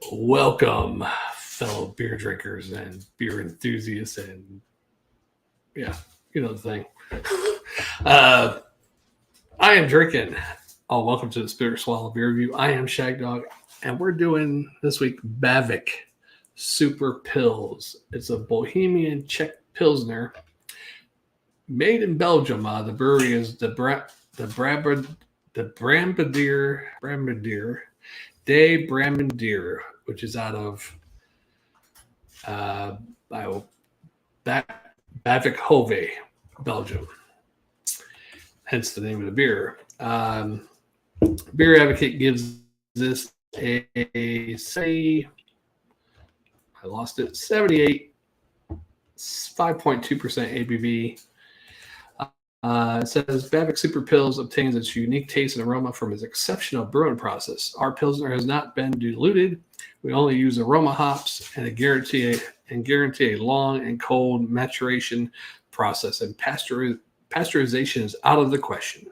Welcome, fellow beer drinkers and beer enthusiasts, and yeah, you know the thing. I am drinking. Oh, welcome to the Spirit Swallow Beer Review. I am Shagdog, and we're doing this week Bavik Super Pils. It's a Bohemian Czech Pilsner made in Belgium. The brewery is the Brambadier de Brambadier, which is out of Bavik Hove, Belgium. Hence the name of the beer. Beer Advocate gives this a 78, 5.2% ABV. It says Bavik Super Pils obtains its unique taste and aroma from its exceptional brewing process. Our Pilsner has not been diluted. We only use aroma hops and guarantee a long and cold maturation process, and pasteurization is out of the question.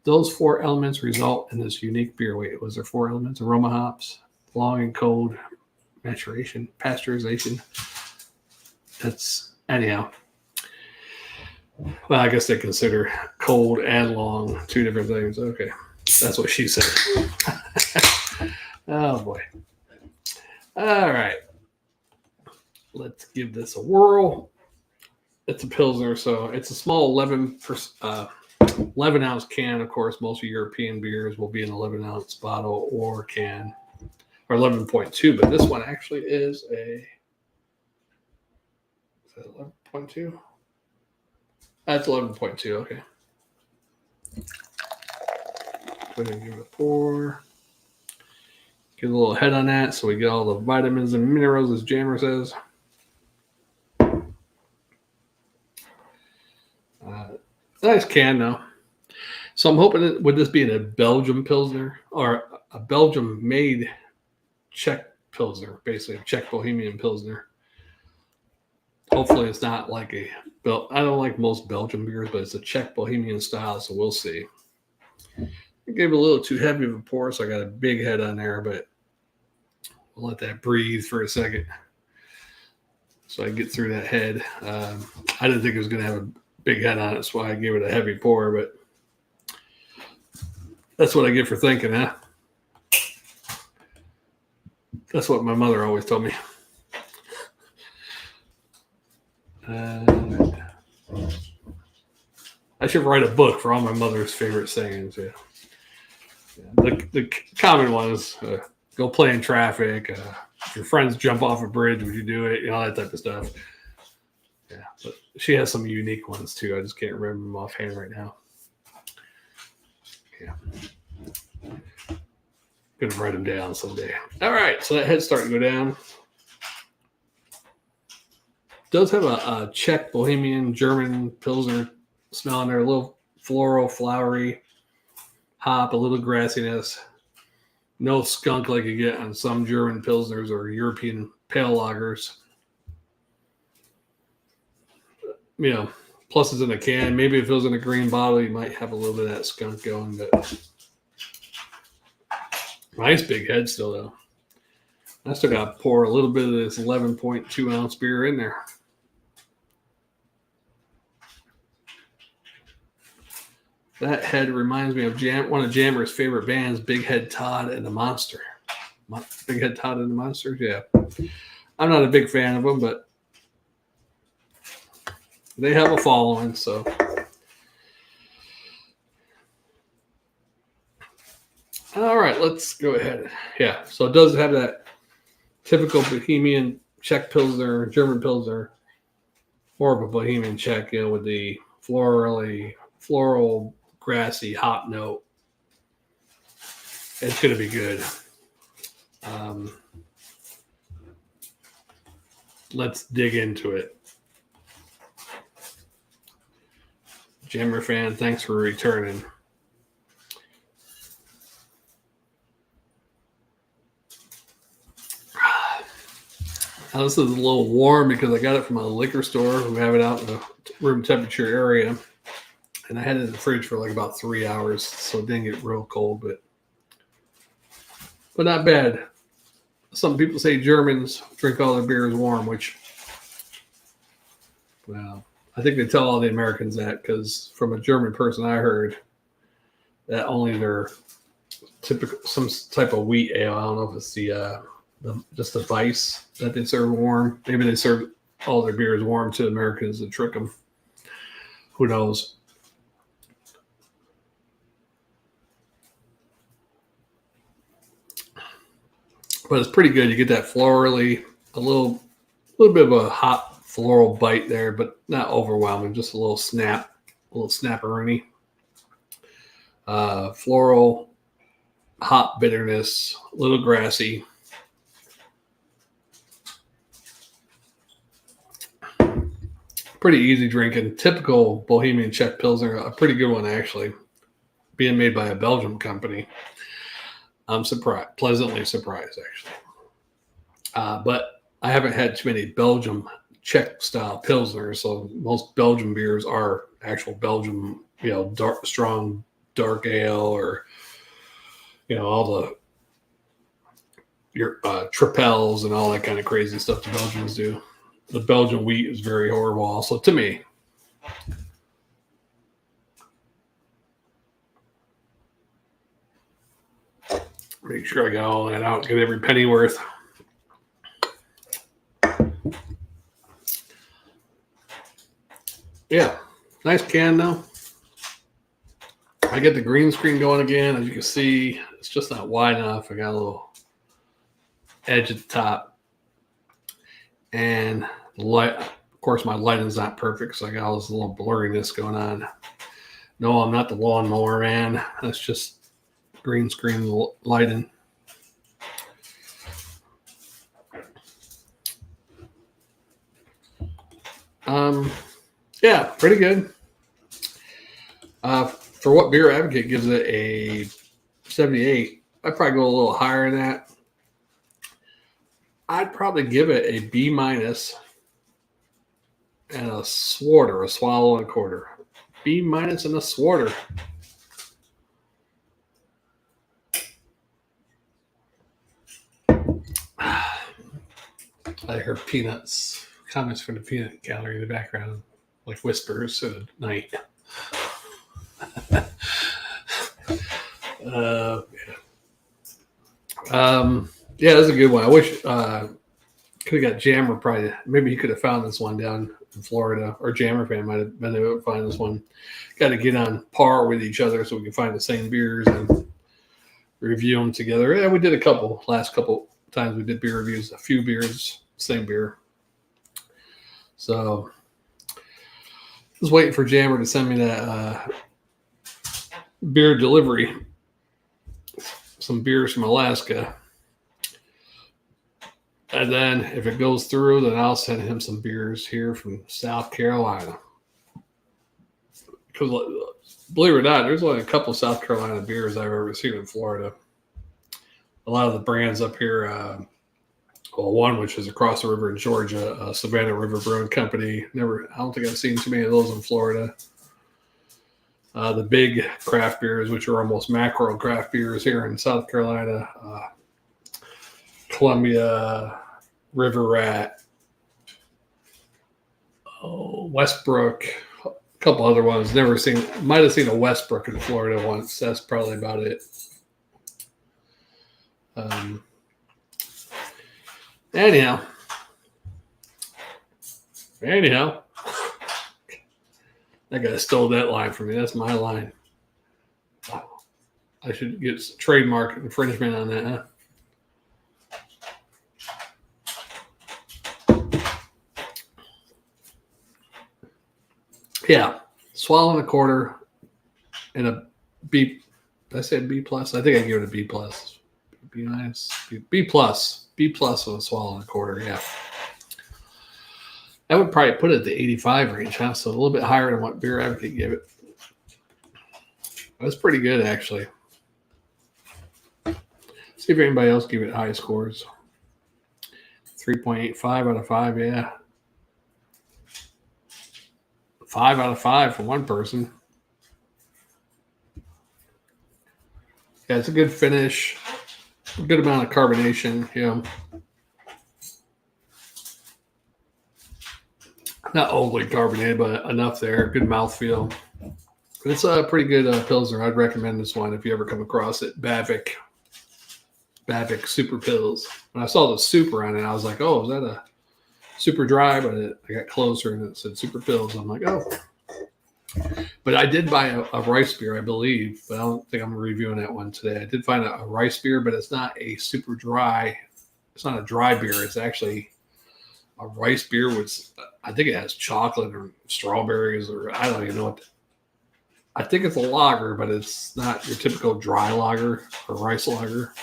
Those four elements result in this unique beer. Wait, was there four elements? Aroma hops, long and cold maturation, pasteurization. That's anyhow. Well, I guess they consider cold and long two different things. Okay, that's what she said. Oh boy. All right, let's give this a whirl. It's a Pilsner, so it's a small 11 ounce can. Of course, most of European beers will be an 11 ounce bottle or can, or 11.2. But this one actually is a. Is that 11.2? That's 11.2. Okay. Go ahead and give it a pour. Get a little head on that so we get all the vitamins and minerals, as Jammer says. Nice can, though. So I'm hoping would this be in a Belgium Pilsner or a Belgium-made Czech Pilsner, basically a Czech Bohemian Pilsner. Hopefully it's not like I don't like most Belgian beers, but it's a Czech Bohemian style, so we'll see. I gave it a little too heavy of a pour, so I got a big head on there, but we'll let that breathe for a second so I get through that head. I didn't think it was going to have a big head on it, that's why I gave it a heavy pour, but that's what I get for thinking, huh? That's what my mother always told me. I should write a book for all my mother's favorite sayings. Yeah. The common ones: go play in traffic. If your friends jump off a bridge, would you do it? You know, that type of stuff. Yeah, but she has some unique ones too. I just can't remember them offhand right now. Yeah, gonna write them down someday. All right, so that head's starting to go down. Does have a Czech Bohemian German Pilsner smell in there, a little floral, flowery hop, a little grassiness. No skunk like you get on some German Pilsners or European pale lagers. You know, plus it's in a can. Maybe if it was in a green bottle, you might have a little bit of that skunk going, but nice big head still, though. I still got to pour a little bit of this 11.2 ounce beer in there. That head reminds me of one of Jammer's favorite bands, Big Head Todd and the Monster. Big Head Todd and the Monsters, yeah. I'm not a big fan of them, but they have a following, so. All right, let's go ahead. Yeah, so it does have that typical Bohemian Czech Pilsner, German Pilsner, more of a Bohemian Czech, you know, with the floral, grassy hop note. It's going to be good. Let's dig into it. Jammer fan, thanks for returning. Now, this is a little warm because I got it from a liquor store. We have it out in the room temperature area. And I had it in the fridge for like about 3 hours, so it didn't get real cold, but not bad. Some people say Germans drink all their beers warm, which, well, I think they tell all the Americans that, because from a German person I heard that only their typical some type of wheat ale. I don't know if it's just the Weiss that they serve warm. Maybe they serve all their beers warm to Americans to trick them. Who knows? But it's pretty good. You get that florally, a little bit of a hot floral bite there, but not overwhelming. Just a little snapperoonie. Floral, hot bitterness, a little grassy. Pretty easy drinking. Typical Bohemian Czech Pilsner. A pretty good one, actually. Being made by a Belgium company. I'm pleasantly surprised, actually. But I haven't had too many Belgium Czech style Pilsners, so most Belgian beers are actual Belgium, strong dark ale, or all your tripels and all that kind of crazy stuff the Belgians do. The Belgian wheat is very horrible, also to me. Make sure I got all that out, get every penny worth. Yeah, nice can though. I get the green screen going again. As you can see, it's just not wide enough. I got a little edge at the top. And the light, of course, my lighting's not perfect, so I got all this little blurriness going on. No, I'm not the lawnmower man. That's just green screen lighting. Yeah, pretty good. For what Beer Advocate gives it a 78, I'd probably go a little higher than that. I'd probably give it a B- and a swallow and a quarter. B- and a swarter. I heard comments from the peanut gallery in the background, like whispers at night. Yeah, that's a good one. I wish could have got Jammer. Probably, maybe he could have found this one down in Florida, or Jammer fan might have been able to find this one. Got to get on par with each other so we can find the same beers and review them together. Yeah, we did last couple times we did beer reviews. A few beers, same beer. So just waiting for Jammer to send me that beer delivery. Some beers from Alaska. And then if it goes through, then I'll send him some beers here from South Carolina. Because believe it or not, there's only a couple of South Carolina beers I've ever seen in Florida. A lot of the brands up here, one which is across the river in Georgia, Savannah River Brewing Company. I don't think I've seen too many of those in Florida. The big craft beers, which are almost macro craft beers here in South Carolina. Columbia, River Rat, Westbrook, a couple other ones. Might have seen a Westbrook in Florida once. That's probably about it. Anyhow, that guy stole that line from me. That's my line. I should get trademark infringement on that, huh? Yeah, swallow and a quarter and a B. Did I say B plus? I think I give it a B plus. B minus, B plus. B plus with a swallow and a quarter, yeah. That would probably put it at the 85 range, huh? So a little bit higher than what Beer Advocate gave it. That's pretty good, actually. See if anybody else gave it high scores. 3.85 out of 5, yeah. 5 out of 5 for one person. Yeah, it's a good finish. A good amount of carbonation. Yeah. Not overly carbonated, but enough there. Good mouthfeel. It's a pretty good Pilsner. I'd recommend this one if you ever come across it. Bavik Super Pils. When I saw the super on it, I was like, oh, is that a super dry? But I got closer and it said Super Pils. I'm like, oh. But I did buy a rice beer, I believe, but I don't think I'm reviewing that one today. I did find a rice beer, but it's not a super dry. It's not a dry beer. It's actually a rice beer with, I think it has chocolate or strawberries or I don't even know what. I think it's a lager, but it's not your typical dry lager or rice lager.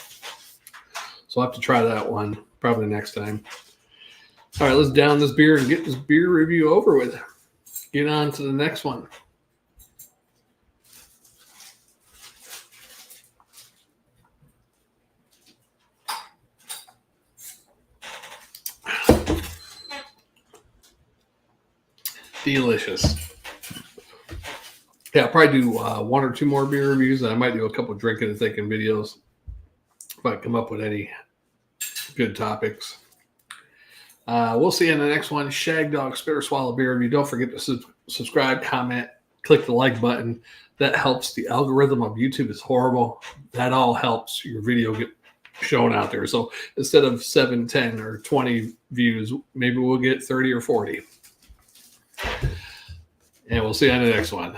So I'll have to try that one probably next time. All right, let's down this beer and get this beer review over with. Get on to the next one. Delicious. Yeah, I'll probably do one or two more beer reviews. And I might do a couple drinking and thinking videos if I come up with any good topics. We'll see you in the next one. Shagdog Spit or Swallow beer review. Don't forget to subscribe, comment, click the like button. That helps. The algorithm of YouTube is horrible. That all helps your video get shown out there. So instead of 7, 10, or 20 views, maybe we'll get 30 or 40. And we'll see you on the next one.